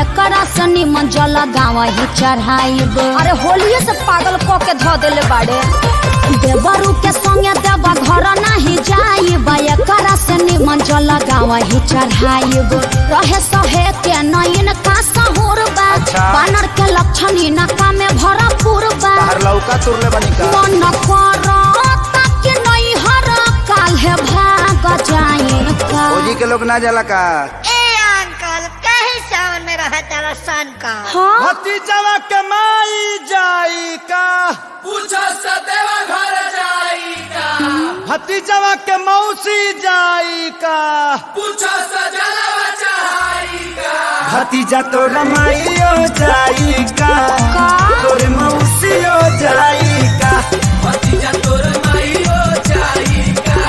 एकरा से निमन जल गाँव ही चढ़ाइब। अरे होलिये से पागल क के धो देले बाड़े। देवरू के संगे देवा घर नहीं जाइब, एकरा से निमन जल गाँव ही चढ़ाइब। रहे सहे के नयन का सहूर बा, बानर के लक्षण इनका में भरपूर बा। लौका तुरले बनी का मन करो ताकि नहीं हर काल है भाग जाए का। फौजी के लोग ना जाला का। ए अंकल कहीं सावन में रहा तेरा सन का। हाँ? भतीजवा के माई जाई का, पूछो सदेवा घर जाई का, भतीजवा के मौसी जाई का, पूछो सजलवा चढ़ाई का, भतीजा तो रमाइयो जाई का, का? तोर मौसियो जाई का। भतीजा तोर माईयो जाई का,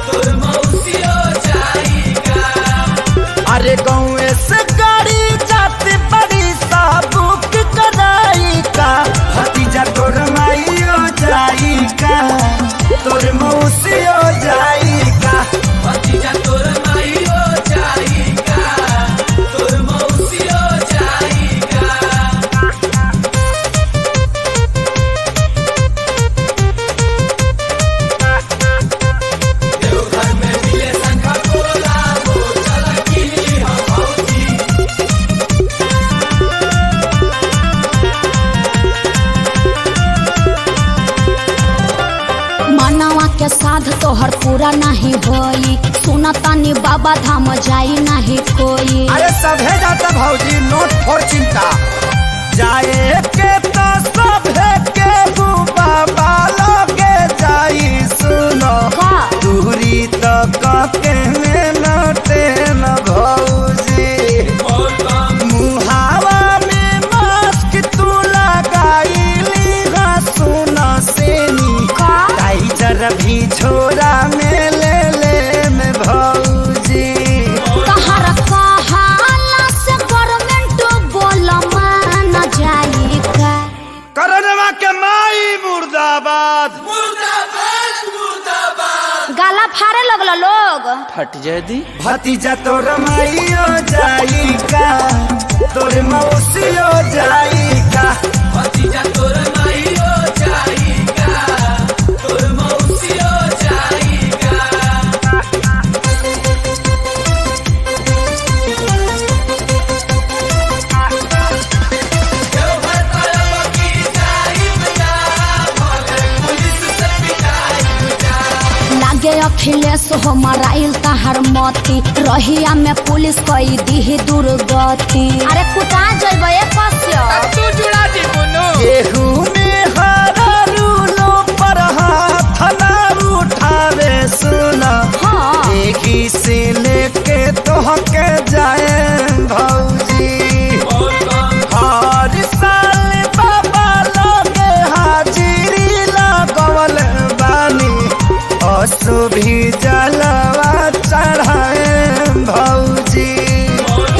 तोर मौसियो जाई का। अरे गाँव से गाड़ी जाती बड़ी साबुक कराई का, भतीजा तो रमाइयो जाई का, तोर मौसियो जाई का। भतीजा तोर माईयो जाई का, तोर मौसियो जाई का। देवघर में मिले संघा कोला, वो चल किली हम भौजी। मनवा के साध तोहर पूरा नहीं होई, सुनतानी बाबा धाम जाई नहीं कोई। अरे सभे जाता भौजी, नोट फोर चिंता जाए के तो सभे के बाबा लोगे जाई। सुनो का? दूरी तो के में नटे न भौजी, मुहावा में मास्क तू लगाईली ना। सुनो सेनी का? टाइजर भी छोरा में ले में भौजी। तहर कहाला से गवर्नमेंट बोल मान जाई का। करनवा के माई मुर्दाबाद। मुर्दाबाद मुर्दाबाद। गाला फाड़े लगल लोग। फट जादी भतीजा तो रमाइयो जाई का, तोर मौसियो जाई का। भतीजा तोर माईयो जाई का, तोर मौसियो जाई का। देवघर तरफ की जाई बजा, भले पुलिस से पिटाई बजा। लागे अखिलेश हो मराइल तहर मती, रहिया में पुलिस कई दी दुर्गति। अरे कुटा जइबे कस्य तू जुड़ा दी बोलो। केहू में हरा रूलो पर हाथ ना उठावे। सुना हाँ। एही से लेके तोहके जाए भौजी। हर साल बाबा लोगे हाजिरी लगवल बानी, असु भी जलवा चढ़ाए भौजी।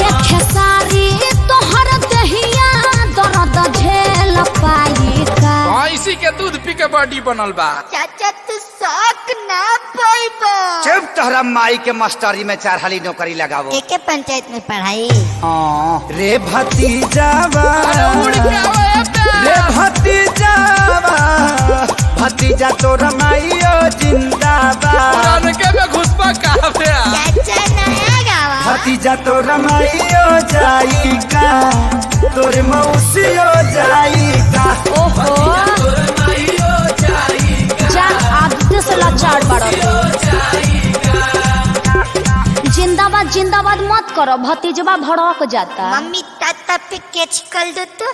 एक खेसारी तोहर दहिया दर्द झेल पाई का। भैंसी के दूध पी के बॉडी बनल बा। चाचा तू शौक ना पाइबो। जब तोहरा माई के मास्टरी में 4 हाली नौकरी लगावो। एके पंचायत में पढ़ाई। हाँ रे भतीजावा, उड़ के आवे रे भतीजावा, भतीजा तो रमाइयो जिंदाबाद। पुरानके में घुसपा कहाँ पे आ? चाचा नया गावा। भतीजा तो रमाइयो जाई का, तोर मौसियो जाई का। ओहो तोर माईयो जाई का, जा आदत से लाचार बड़। जाई का। जिंदाबाद जिंदाबाद मत करो, भतीजवा भड़क जाता। मम्मी ताता पे कैच कर दो तो।